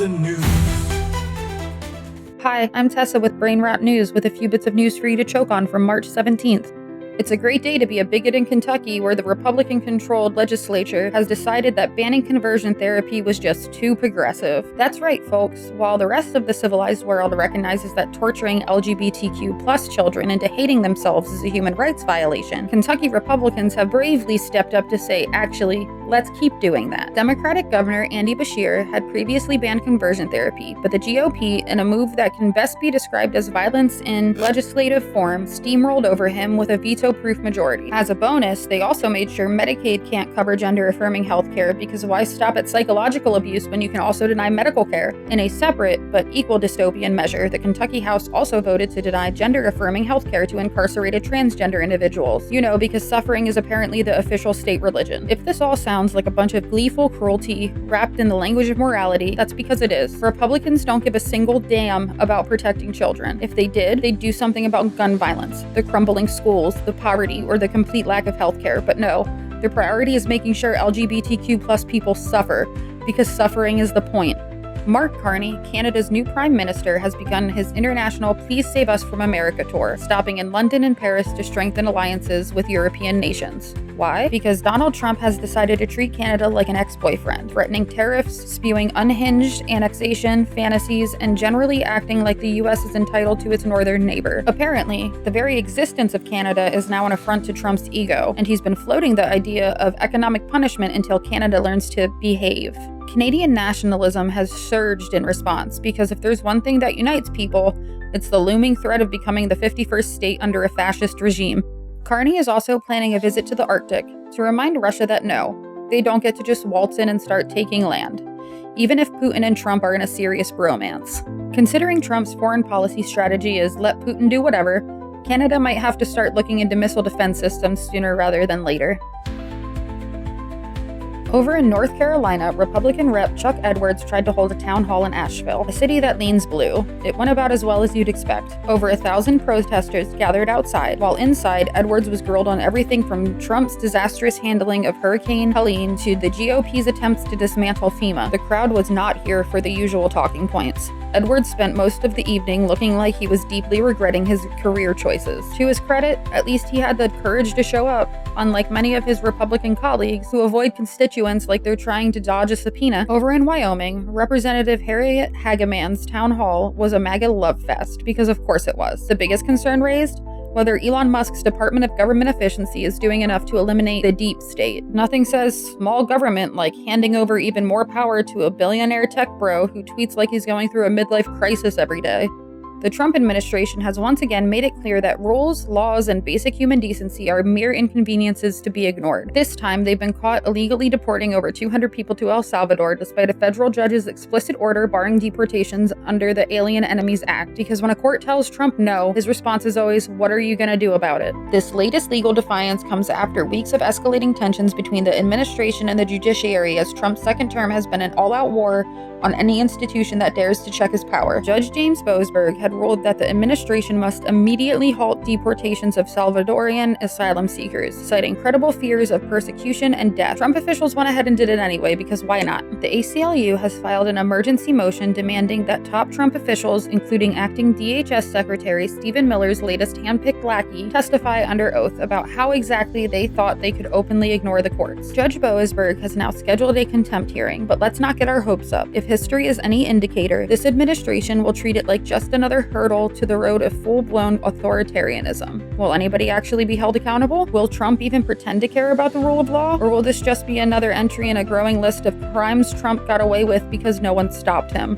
the news. Hi, I'm Tessa with Brainrot News with a few bits of news for you to choke on from March 17th. It's a great day to be a bigot in Kentucky, where the Republican-controlled legislature has decided that banning conversion therapy was just too progressive. That's right, folks. While the rest of the civilized world recognizes that torturing LGBTQ+ children into hating themselves is a human rights violation, Kentucky Republicans have bravely stepped up to say, actually, let's keep doing that. Democratic Governor Andy Beshear had previously banned conversion therapy, but the GOP, in a move that can best be described as violence in legislative form, steamrolled over him with a veto-proof majority. As a bonus, they also made sure Medicaid can't cover gender-affirming healthcare, because why stop at psychological abuse when you can also deny medical care? In a separate but equal dystopian measure, the Kentucky House also voted to deny gender-affirming healthcare to incarcerated transgender individuals. You know, because suffering is apparently the official state religion. If this all sounds like a bunch of gleeful cruelty wrapped in the language of morality, that's because it is. Republicans don't give a single damn about protecting children. If they did, they'd do something about gun violence, the crumbling schools, the poverty, or the complete lack of healthcare. But no, their priority is making sure LGBTQ+ people suffer, because suffering is the point. Mark Carney, Canada's new Prime Minister, has begun his international Please Save Us from America tour, stopping in London and Paris to strengthen alliances with European nations. Why? Because Donald Trump has decided to treat Canada like an ex-boyfriend, threatening tariffs, spewing unhinged annexation fantasies, and generally acting like the US is entitled to its northern neighbor. Apparently, the very existence of Canada is now an affront to Trump's ego, and he's been floating the idea of economic punishment until Canada learns to behave. Canadian nationalism has surged in response, because if there's one thing that unites people, it's the looming threat of becoming the 51st state under a fascist regime. Carney is also planning a visit to the Arctic to remind Russia that no, they don't get to just waltz in and start taking land, even if Putin and Trump are in a serious bromance. Considering Trump's foreign policy strategy is let Putin do whatever, Canada might have to start looking into missile defense systems sooner rather than later. Over in North Carolina, Republican Rep Chuck Edwards tried to hold a town hall in Asheville, a city that leans blue. It went about as well as you'd expect. Over 1,000 protesters gathered outside, while inside, Edwards was grilled on everything from Trump's disastrous handling of Hurricane Helene to the GOP's attempts to dismantle FEMA. The crowd was not here for the usual talking points. Edwards spent most of the evening looking like he was deeply regretting his career choices. To his credit, at least he had the courage to show up, unlike many of his Republican colleagues who avoid constituents like they're trying to dodge a subpoena. Over in Wyoming, Representative Harriet Hageman's town hall was a MAGA love fest, because of course it was. The biggest concern raised? Whether Elon Musk's Department of Government Efficiency is doing enough to eliminate the deep state. Nothing says small government like handing over even more power to a billionaire tech bro who tweets like he's going through a midlife crisis every day. The Trump administration has once again made it clear that rules, laws, and basic human decency are mere inconveniences to be ignored. This time, they've been caught illegally deporting over 200 people to El Salvador, despite a federal judge's explicit order barring deportations under the Alien Enemies Act, because when a court tells Trump no, his response is always, "What are you gonna do about it?" This latest legal defiance comes after weeks of escalating tensions between the administration and the judiciary, as Trump's second term has been an all-out war on any institution that dares to check his power. Judge James Boasberg had ruled that the administration must immediately halt deportations of Salvadorian asylum seekers, citing credible fears of persecution and death. Trump officials went ahead and did it anyway, because why not? The ACLU has filed an emergency motion demanding that top Trump officials, including acting DHS Secretary Stephen Miller's latest handpicked lackey, testify under oath about how exactly they thought they could openly ignore the courts. Judge Boasberg has now scheduled a contempt hearing, but let's not get our hopes up. If history is any indicator, this administration will treat it like just another hurdle to the road of full-blown authoritarianism. Will anybody actually be held accountable? Will Trump even pretend to care about the rule of law? Or will this just be another entry in a growing list of crimes Trump got away with because no one stopped him?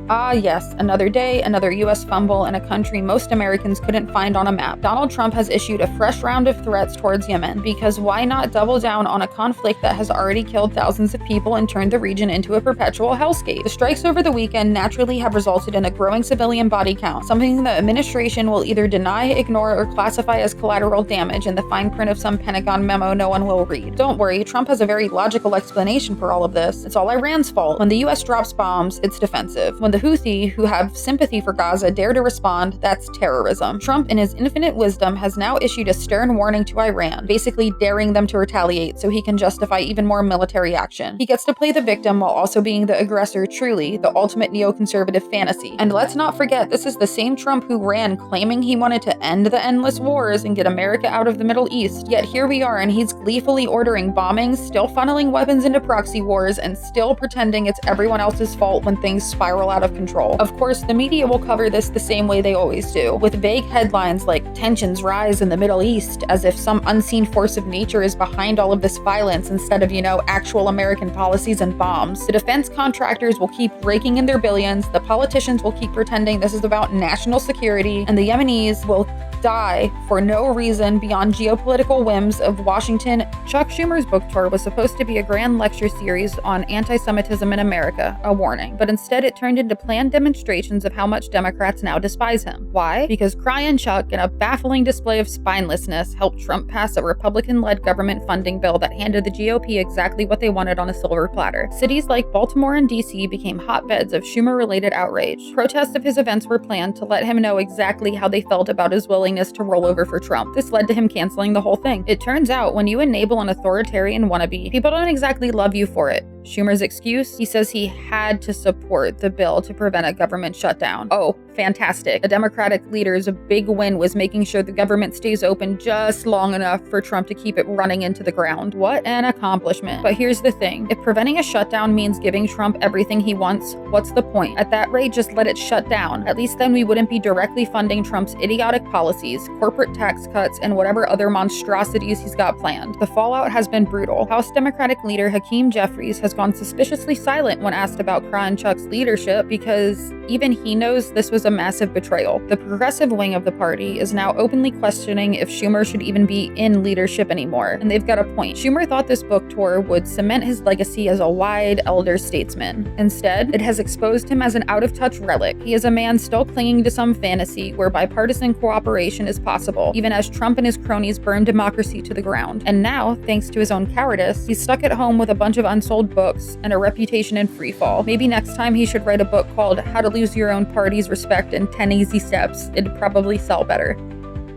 Ah yes, another day, another US fumble in a country most Americans couldn't find on a map. Donald Trump has issued a fresh round of threats towards Yemen, because why not double down on a conflict that has already killed thousands of people and turned the region into a perpetual hellscape? The strikes over the weekend naturally have resulted in a growing civilian body count, something the administration will either deny, ignore, or classify as collateral damage in the fine print of some Pentagon memo no one will read. Don't worry, Trump has a very logical explanation for all of this. It's all Iran's fault. When the US drops bombs, it's defensive. When the Houthi, who have sympathy for Gaza, dare to respond, that's terrorism. Trump, in his infinite wisdom, has now issued a stern warning to Iran, basically daring them to retaliate so he can justify even more military action. He gets to play the victim while also being the aggressor, truly, the ultimate neoconservative fantasy. And let's not forget, this is the same Trump who ran claiming he wanted to end the endless wars and get America out of the Middle East. Yet here we are, and he's gleefully ordering bombings, still funneling weapons into proxy wars, and still pretending it's everyone else's fault when things spiral out of control. Of course, the media will cover this the same way they always do, with vague headlines like "Tensions rise in the Middle East," as if some unseen force of nature is behind all of this violence instead of, actual American policies and bombs. The defense contractors will keep raking in their billions, the politicians will keep pretending this is about national security, and the Yemenis will die for no reason beyond geopolitical whims of Washington. Chuck Schumer's book tour was supposed to be a grand lecture series on anti-Semitism in America, a warning, but instead it turned into planned demonstrations of how much Democrats now despise him. Why? Because Crying Chuck, in a baffling display of spinelessness, helped Trump pass a Republican-led government funding bill that handed the GOP exactly what they wanted on a silver platter. Cities like Baltimore and DC became hotbeds of Schumer-related outrage. Protests of his events were planned to let him know exactly how they felt about his willingness to roll over for Trump. This led to him canceling the whole thing. It turns out, when you enable an authoritarian wannabe, people don't exactly love you for it. Schumer's excuse? He says he had to support the bill to prevent a government shutdown. Oh, fantastic. A Democratic leader's big win was making sure the government stays open just long enough for Trump to keep it running into the ground. What an accomplishment. But here's the thing. If preventing a shutdown means giving Trump everything he wants, what's the point? At that rate, just let it shut down. At least then we wouldn't be directly funding Trump's idiotic policies, corporate tax cuts, and whatever other monstrosities he's got planned. The fallout has been brutal. House Democratic leader Hakeem Jeffries has gone suspiciously silent when asked about Crying Chuck's leadership because even he knows this was a massive betrayal. The progressive wing of the party is now openly questioning if Schumer should even be in leadership anymore, and they've got a point. Schumer thought this book tour would cement his legacy as a wide elder statesman. Instead, it has exposed him as an out-of-touch relic. He is a man still clinging to some fantasy where bipartisan cooperation is possible, even as Trump and his cronies burn democracy to the ground. And now, thanks to his own cowardice, he's stuck at home with a bunch of unsold books and a reputation in freefall. Maybe next time he should write a book called How to Lose Your Own Party's Respect in 10 Easy Steps. It'd probably sell better.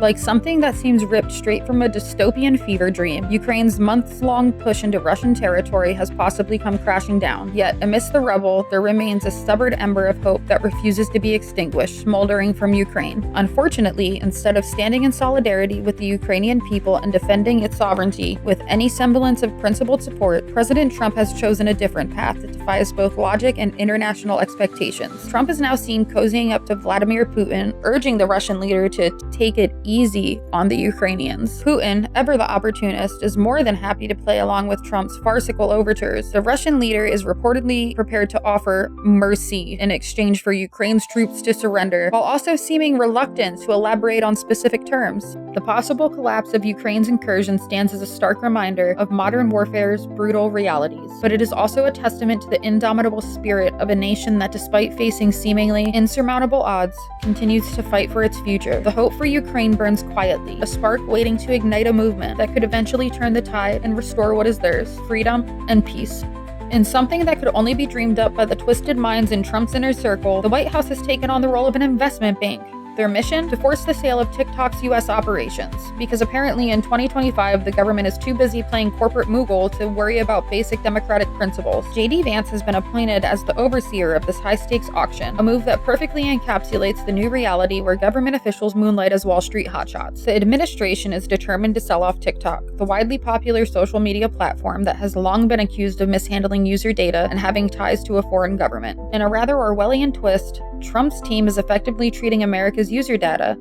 Like something that seems ripped straight from a dystopian fever dream, Ukraine's months-long push into Russian territory has possibly come crashing down. Yet, amidst the rubble, there remains a stubborn ember of hope that refuses to be extinguished, smoldering from Ukraine. Unfortunately, instead of standing in solidarity with the Ukrainian people and defending its sovereignty with any semblance of principled support, President Trump has chosen a different path that defies both logic and international expectations. Trump is now seen cozying up to Vladimir Putin, urging the Russian leader to take it easy on the Ukrainians. Putin, ever the opportunist, is more than happy to play along with Trump's farcical overtures. The Russian leader is reportedly prepared to offer mercy in exchange for Ukraine's troops to surrender, while also seeming reluctant to elaborate on specific terms. The possible collapse of Ukraine's incursion stands as a stark reminder of modern warfare's brutal realities, but it is also a testament to the indomitable spirit of a nation that, despite facing seemingly insurmountable odds, continues to fight for its future. The hope for Ukraine burns quietly, a spark waiting to ignite a movement that could eventually turn the tide and restore what is theirs: freedom and peace. In something that could only be dreamed up by the twisted minds in Trump's inner circle, the White House has taken on the role of an investment bank. Their mission? To force the sale of TikTok's US operations, because apparently in 2025 the government is too busy playing corporate Moogle to worry about basic democratic principles. JD Vance has been appointed as the overseer of this high-stakes auction, a move that perfectly encapsulates the new reality where government officials moonlight as Wall Street hotshots. The administration is determined to sell off TikTok, the widely popular social media platform that has long been accused of mishandling user data and having ties to a foreign government. In a rather Orwellian twist, Trump's team is effectively treating America's user data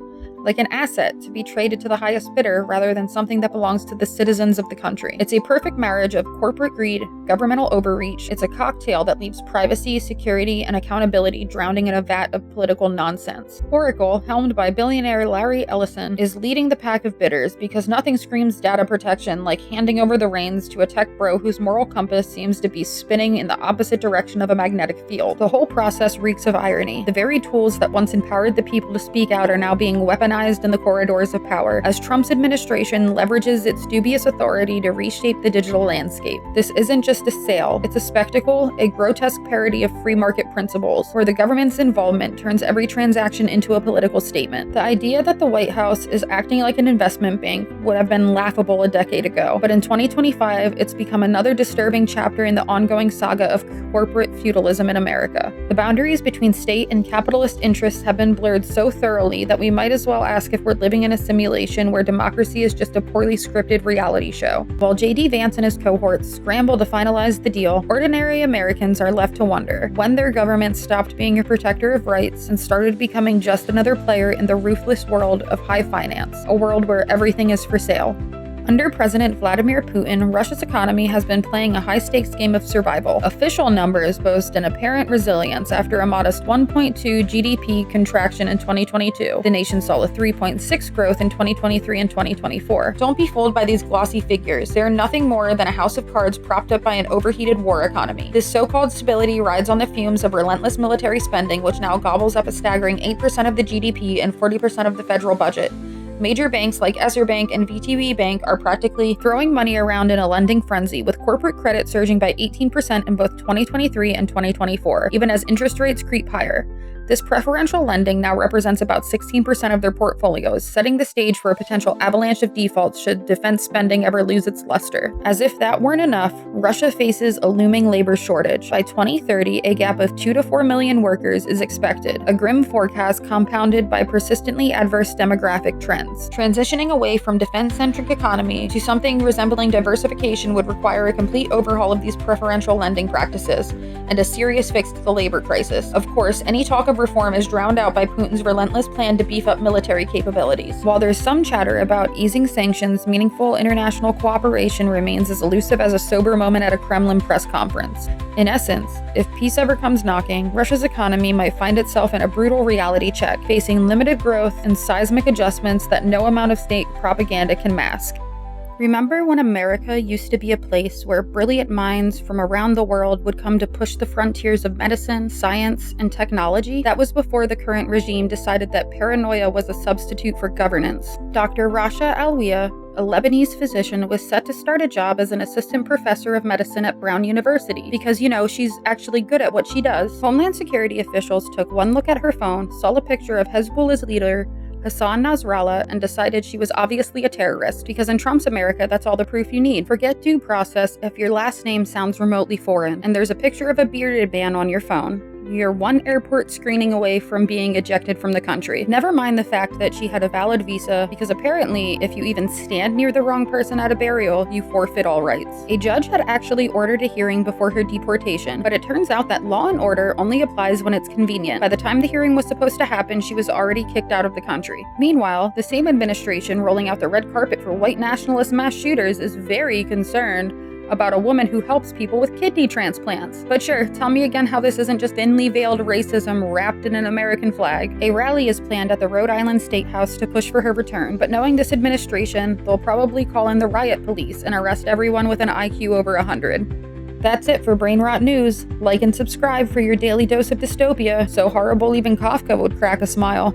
like an asset to be traded to the highest bidder rather than something that belongs to the citizens of the country. It's a perfect marriage of corporate greed, governmental overreach. It's a cocktail that leaves privacy, security, and accountability drowning in a vat of political nonsense. Oracle, helmed by billionaire Larry Ellison, is leading the pack of bidders because nothing screams data protection like handing over the reins to a tech bro whose moral compass seems to be spinning in the opposite direction of a magnetic field. The whole process reeks of irony. The very tools that once empowered the people to speak out are now being weaponized weaponized in the corridors of power, as Trump's administration leverages its dubious authority to reshape the digital landscape. This isn't just a sale, it's a spectacle, a grotesque parody of free market principles, where the government's involvement turns every transaction into a political statement. The idea that the White House is acting like an investment bank would have been laughable a decade ago, but in 2025, it's become another disturbing chapter in the ongoing saga of corporate feudalism in America. The boundaries between state and capitalist interests have been blurred so thoroughly that we might as well ask if we're living in a simulation where democracy is just a poorly scripted reality show. While J.D. Vance and his cohorts scramble to finalize the deal, ordinary Americans are left to wonder when their government stopped being a protector of rights and started becoming just another player in the ruthless world of high finance, a world where everything is for sale. Under President Vladimir Putin, Russia's economy has been playing a high-stakes game of survival. Official numbers boast an apparent resilience after a modest 1.2 GDP contraction in 2022. The nation saw a 3.6 growth in 2023 and 2024. Don't be fooled by these glossy figures. They are nothing more than a house of cards propped up by an overheated war economy. This so-called stability rides on the fumes of relentless military spending, which now gobbles up a staggering 8% of the GDP and 40% of the federal budget. Major banks like Esser Bank and VTB Bank are practically throwing money around in a lending frenzy, with corporate credit surging by 18% in both 2023 and 2024, even as interest rates creep higher. This preferential lending now represents about 16% of their portfolios, setting the stage for a potential avalanche of defaults should defense spending ever lose its luster. As if that weren't enough, Russia faces a looming labor shortage. By 2030, a gap of 2 to 4 million workers is expected, a grim forecast compounded by persistently adverse demographic trends. Transitioning away from defense-centric economy to something resembling diversification would require a complete overhaul of these preferential lending practices, and a serious fix to the labor crisis. Of course, any talk of reform is drowned out by Putin's relentless plan to beef up military capabilities. While there's some chatter about easing sanctions, meaningful international cooperation remains as elusive as a sober moment at a Kremlin press conference. In essence, if peace ever comes knocking, Russia's economy might find itself in a brutal reality check, facing limited growth and seismic adjustments that no amount of state propaganda can mask. Remember when America used to be a place where brilliant minds from around the world would come to push the frontiers of medicine, science, and technology? That was before the current regime decided that paranoia was a substitute for governance. Dr. Rasha Alwiya, a Lebanese physician, was set to start a job as an assistant professor of medicine at Brown University because, she's actually good at what she does. Homeland Security officials took one look at her phone, saw a picture of Hezbollah's leader, Hassan Nasrallah, and decided she was obviously a terrorist, because in Trump's America, that's all the proof you need. Forget due process if your last name sounds remotely foreign, and there's a picture of a bearded man on your phone. You're one airport screening away from being ejected from the country. Never mind the fact that she had a valid visa, because apparently, if you even stand near the wrong person at a burial, you forfeit all rights. A judge had actually ordered a hearing before her deportation, but it turns out that law and order only applies when it's convenient. By the time the hearing was supposed to happen, she was already kicked out of the country. Meanwhile, the same administration rolling out the red carpet for white nationalist mass shooters is very concerned about a woman who helps people with kidney transplants. But sure, tell me again how this isn't just thinly veiled racism wrapped in an American flag. A rally is planned at the Rhode Island State House to push for her return, but knowing this administration, they'll probably call in the riot police and arrest everyone with an IQ over 100. That's it for Brainrot News. Like and subscribe for your daily dose of dystopia, so horrible even Kafka would crack a smile.